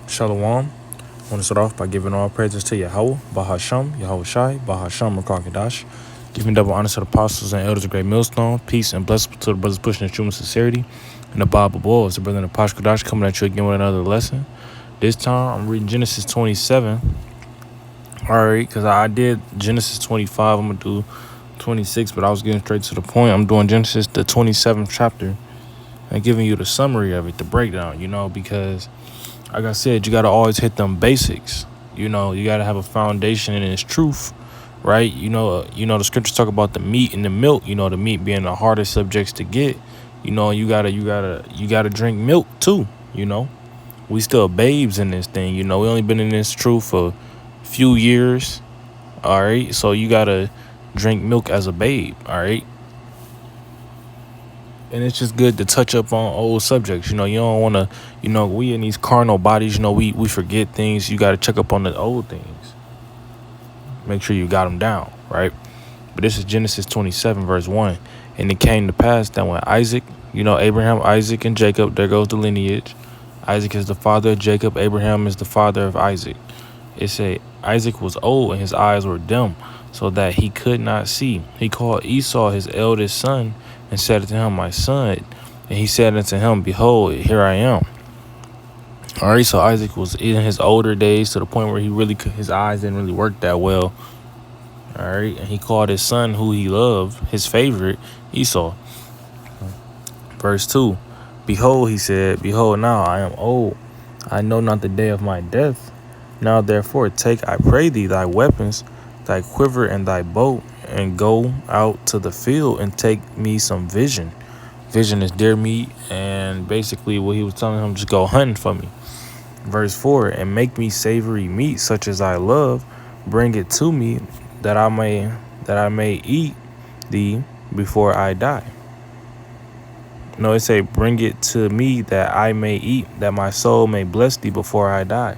Shalom. I want to start off by giving all praises to Yahweh, Bahasham, Yahweh Shai, Bahasham, Rakakadash. Giving double honor to the apostles and elders of Great Millstone. Peace and blessings to the brothers pushing the truth and sincerity. And the Bible boys, the brother in the Pashkadash coming at you again with another lesson. This time I'm reading Genesis 27. Alright, because I did Genesis 25. I'm going to do 26, but I was getting straight to the point. I'm doing Genesis, the 27th chapter, and giving you the summary of it, the breakdown, because like I said, you got to always hit them basics. You got to have a foundation in its truth, right? The scriptures talk about the meat and the milk, the meat being the hardest subjects to get. You got to drink milk too, We still babes in this thing, We only been in this truth for a few years. All right? So you got to drink milk as a babe, all right? And it's just good to touch up on old subjects. You don't want to, we in these carnal bodies, we forget things. You got to check up on the old things. Make sure you got them down, right? But this is Genesis 27, verse 1. And it came to pass that when Isaac, Abraham, Isaac, and Jacob, there goes the lineage. Isaac is the father of Jacob. Abraham is the father of Isaac. It say Isaac was old and his eyes were dim, so that he could not see. He called Esau his eldest son and said unto him, my son. And he said unto him, behold, here I am. All right, so Isaac was in his older days to the point where his eyes didn't really work that well. All right, and he called his son, who he loved, his favorite, Esau. Verse 2, behold, he said, behold, now I am old. I know not the day of my death. Now therefore take, I pray thee, thy weapons, thy quiver and thy bow, and go out to the field and take me some vision. Vision is deer meat, and basically what he was telling him, just go hunting for me. Verse 4, and make me savory meat such as I love, bring it to me that I may eat thee before I die. No, it say bring it to me that I may eat, that my soul may bless thee before I die.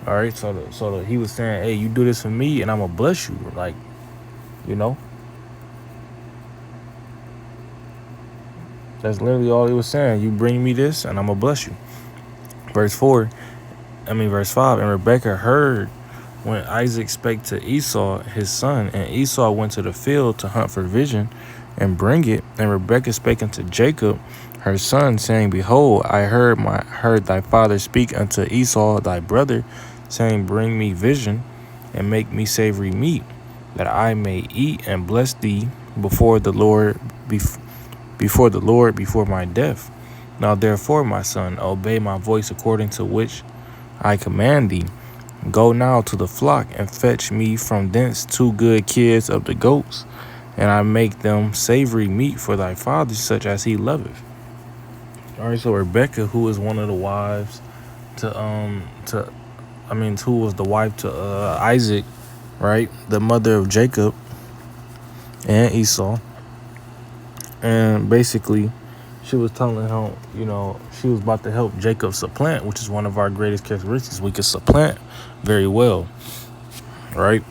All right, so he was saying, hey, you do this for me and I'm gonna bless you, That's literally all he was saying. You bring me this and I'm gonna bless you. Verse 5, and Rebekah heard when Isaac spake to Esau his son, and Esau went to the field to hunt for vision and bring it. And Rebekah spake unto Jacob her son, saying, behold, I heard thy father speak unto Esau thy brother, saying, bring me vision and make me savory meat, that I may eat and bless thee before the Lord before my death. Now therefore, my son, obey my voice according to which I command thee. Go now to the flock and fetch me from thence 2 good kids of the goats, and I make them savory meat for thy father, such as he loveth. All right, so Rebekah, who is one of the wives who was the wife to Isaac, right? The mother of Jacob and Esau. And basically, she was telling him, she was about to help Jacob supplant, which is one of our greatest characteristics. We could supplant very well, right?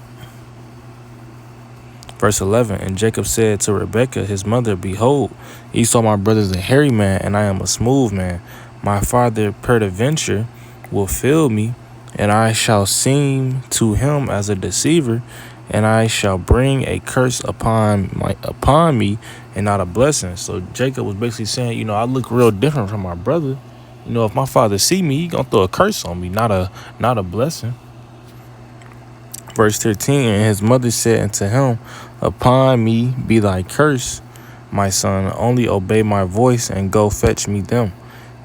Verse 11, and Jacob said to Rebekah, his mother, behold, Esau my brother is a hairy man, and I am a smooth man. My father peradventure will fail me, and I shall seem to him as a deceiver, and I shall bring a curse upon me and not a blessing. So Jacob was basically saying, I look real different from my brother. If my father see me, he gonna throw a curse on me, not a blessing. Verse 13, and his mother said unto him, upon me be thy curse, my son, only obey my voice and go fetch me them.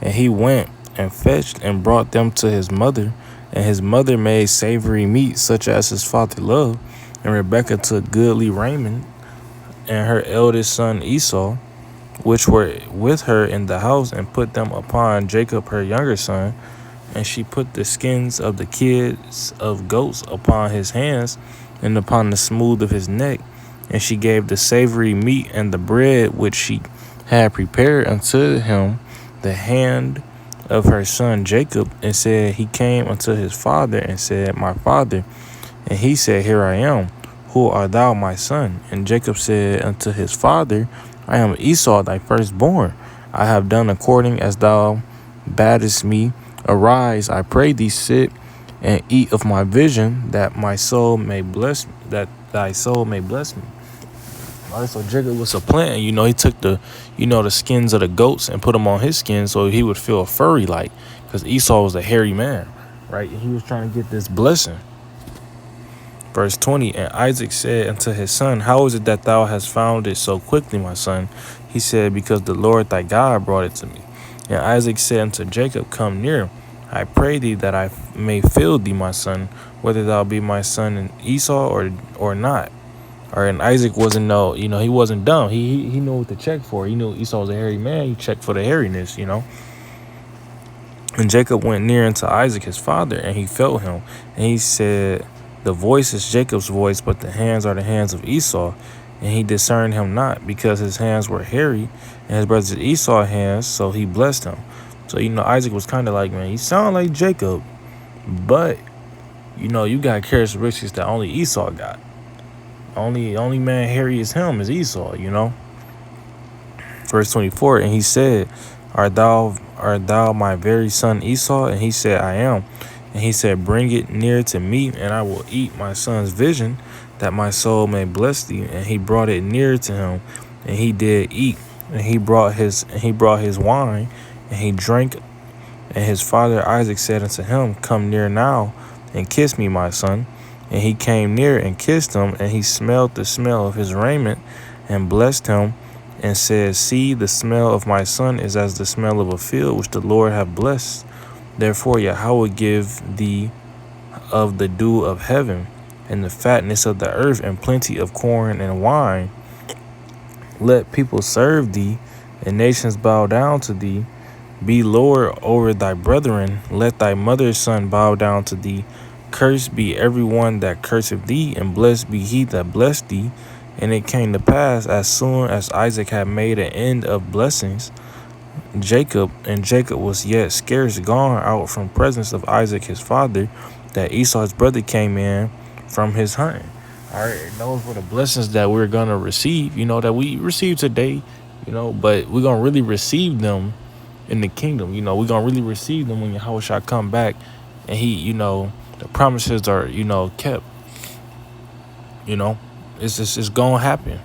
And he went and fetched and brought them to his mother, and his mother made savory meat such as his father loved. And Rebekah took goodly raiment and her eldest son Esau, which were with her in the house, and put them upon Jacob her younger son. And she put the skins of the kids of goats upon his hands and upon the smooth of his neck. And she gave the savory meat and the bread which she had prepared unto him the hand of her son Jacob, and said, he came unto his father and said, my father. And he said, here I am. Who art thou, my son? And Jacob said unto his father, I am Esau, thy firstborn. I have done according as thou badest me Arise, I pray thee, sit and eat of my vision, that my soul may bless, that thy soul may bless me. All right, so Jacob was supplanting. He took the skins of the goats and put them on his skin so he would feel furry like, because Esau was a hairy man, right? And he was trying to get this blessing. Verse 20, and Isaac said unto his son, how is it that thou hast found it so quickly, my son? He said, because the Lord thy God brought it to me. And Isaac said unto Jacob, come near, I pray thee that I may feel thee, my son, whether thou be my son in Esau or not. All right, and Isaac wasn't he wasn't dumb. He knew what to check for. He knew Esau was a hairy man. He checked for the hairiness, And Jacob went near unto Isaac his father, and he felt him. And he said, the voice is Jacob's voice, but the hands are the hands of Esau. And he discerned him not, because his hands were hairy, and his brother Esau's hands, so he blessed him. So, Isaac was kind of like, man, he sound like Jacob, but, you got characteristics that only Esau got. Only man hairy as him is Esau, Verse 24, and he said, Art thou my very son Esau? And he said, I am. And he said, bring it near to me, and I will eat my son's vision, that my soul may bless thee. And he brought it near to him, and he did eat. And he brought his wine, and he drank. And his father Isaac said unto him, come near now, and kiss me, my son. And he came near and kissed him, and he smelled the smell of his raiment, and blessed him, and said, see, the smell of my son is as the smell of a field which the Lord hath blessed. Therefore Yahweh give thee of the dew of heaven, and the fatness of the earth, and plenty of corn and wine. Let people serve thee, and nations bow down to thee. Be Lord over thy brethren. Let thy mother's son bow down to thee. Cursed be every one that curseth thee, and blessed be he that blessed thee. And it came to pass, as soon as Isaac had made an end of blessings, Jacob was yet scarce gone out from presence of Isaac his father, that Esau his brother came in from his hunting. All right, and those were the blessings that we're gonna receive, that we received today, but we're gonna really receive them in the kingdom. We're gonna really receive them when Yahweh shall come back, and he, the promises are, kept. It's gonna happen.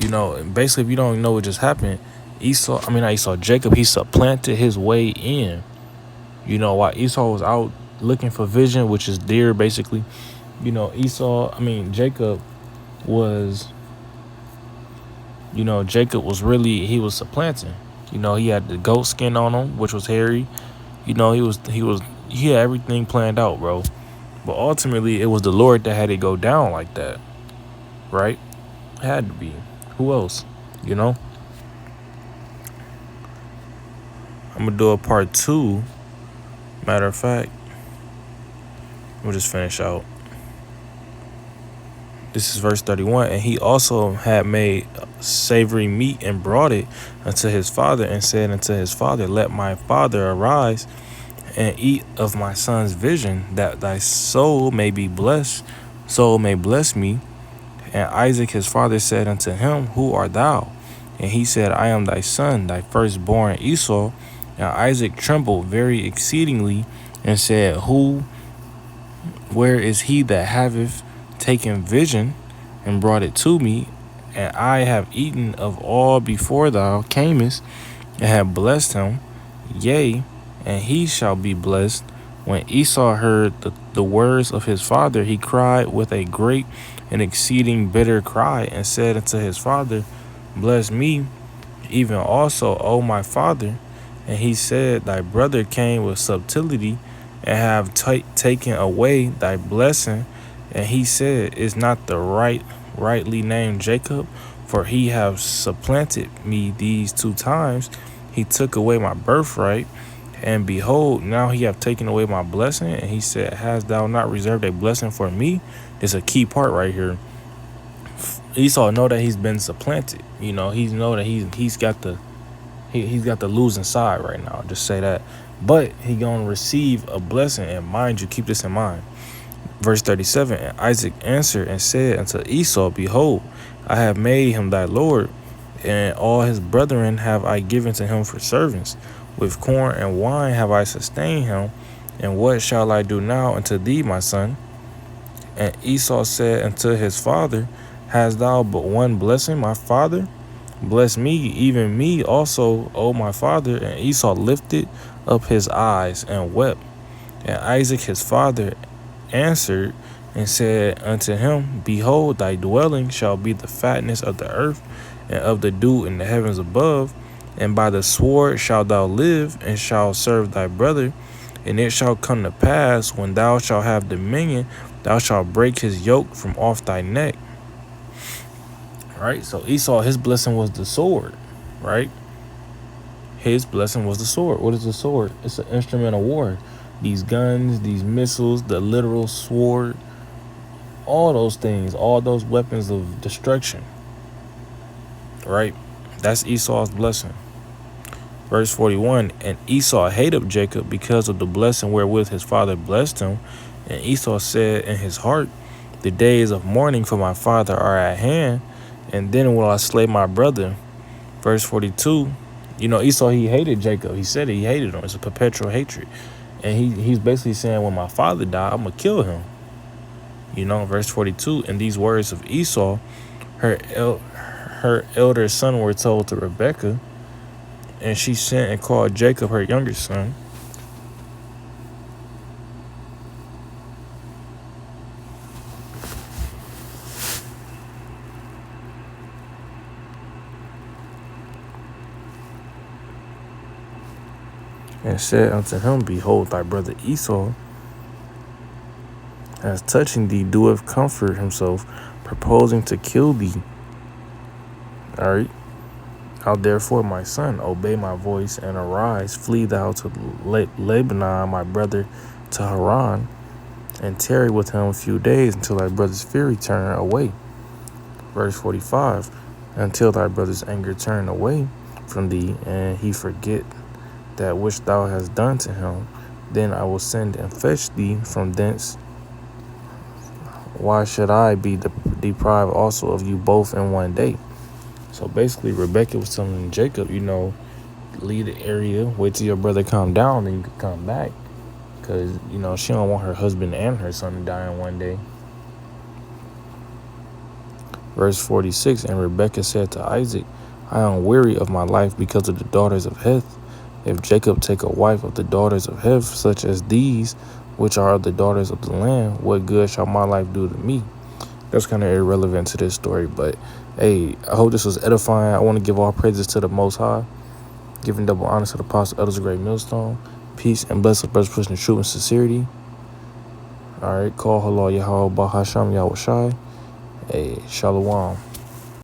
And basically, if you don't know what just happened, Jacob, he supplanted his way in. While Esau was out looking for vision, which is deer, basically. Jacob was, he was supplanting. He had the goat skin on him, which was hairy. He had everything planned out, bro. But ultimately, it was the Lord that had it go down like that, right? It had to be. Who else? I'm gonna do a part 2. Matter of fact, we'll just finish out. This is verse 31. And he also had made savory meat and brought it unto his father, and said unto his father, let my father arise and eat of my son's vision, that thy soul may bless me. And Isaac his father said unto him, who art thou? And he said, I am thy son, thy firstborn Esau. And Isaac trembled very exceedingly, and said, where is he that haveth taken vision and brought it to me? And I have eaten of all before thou camest, and have blessed him. Yea, and he shall be blessed. When Esau heard the words of his father, he cried with a great and exceeding bitter cry, and said unto his father, bless me, even also, O my father. And he said, thy brother came with subtlety, and have taken away thy blessing. And he said, is not the rightly named Jacob? For he have supplanted me these 2 times. He took away my birthright, and behold, now he have taken away my blessing. And he said, hast thou not reserved a blessing for me? It's a key part right here. Esau know that he's been supplanted. He know that he's got the losing side right now. Just say that. But he gonna receive a blessing, and mind you, keep this in mind. Verse 37, and Isaac answered and said unto Esau, behold, I have made him thy lord, and all his brethren have I given to him for servants. With corn and wine have I sustained him. And what shall I do now unto thee, my son? And Esau said unto his father, Hast thou but one blessing, my father? Bless me, even me also, O my father. And Esau lifted up his eyes and wept. And Isaac his father answered and said unto him, Behold, thy dwelling shall be the fatness of the earth, and of the dew in the heavens above. And by the sword shalt thou live, and shalt serve thy brother. And it shall come to pass, when thou shalt have dominion, thou shalt break his yoke from off thy neck. Right? So Esau, his blessing was the sword. Right? His blessing was the sword. What is the sword? It's an instrument of war. These guns, these missiles, the literal sword, all those things, all those weapons of destruction. Right? That's Esau's blessing. Verse 41, and Esau hated Jacob because of the blessing wherewith his father blessed him. And Esau said in his heart, The days of mourning for my father are at hand, and then will I slay my brother. Verse 42, Esau, he hated Jacob. He said he hated him. It's a perpetual hatred. And he's basically saying, when my father died, I'm going to kill him. Verse 42, and these words of Esau, her elder son were told to Rebekah, and she sent and called Jacob, her younger son. And said unto him, Behold, thy brother Esau, as touching thee, doeth comfort himself, purposing to kill thee. All right. Now therefore, my son, obey my voice and arise, flee thou to Lebanon, my brother, to Haran, and tarry with him a few days until thy brother's fear return away. Verse 45, until thy brother's anger turn away from thee, and he forget that which thou hast done to him, then I will send and fetch thee from thence. Why should I be deprived also of you both in one day? So basically, Rebekah was telling Jacob, leave the area, wait till your brother calm down, then you can come back. Because, she don't want her husband and her son to die in one day. Verse 46, and Rebekah said to Isaac, I am weary of my life because of the daughters of Heth. If Jacob take a wife of the daughters of Heth, such as these, which are the daughters of the land, what good shall my life do to me? That's kind of irrelevant to this story, but hey, I hope this was edifying. I want to give all praises to the Most High, giving double honor to the Apostle Elders of Great Millstone. Peace and bless the brothers pushing the truth and sincerity. All right, call Halal Yahweh Bahasham Yahweh Shai. Hey, Shalom.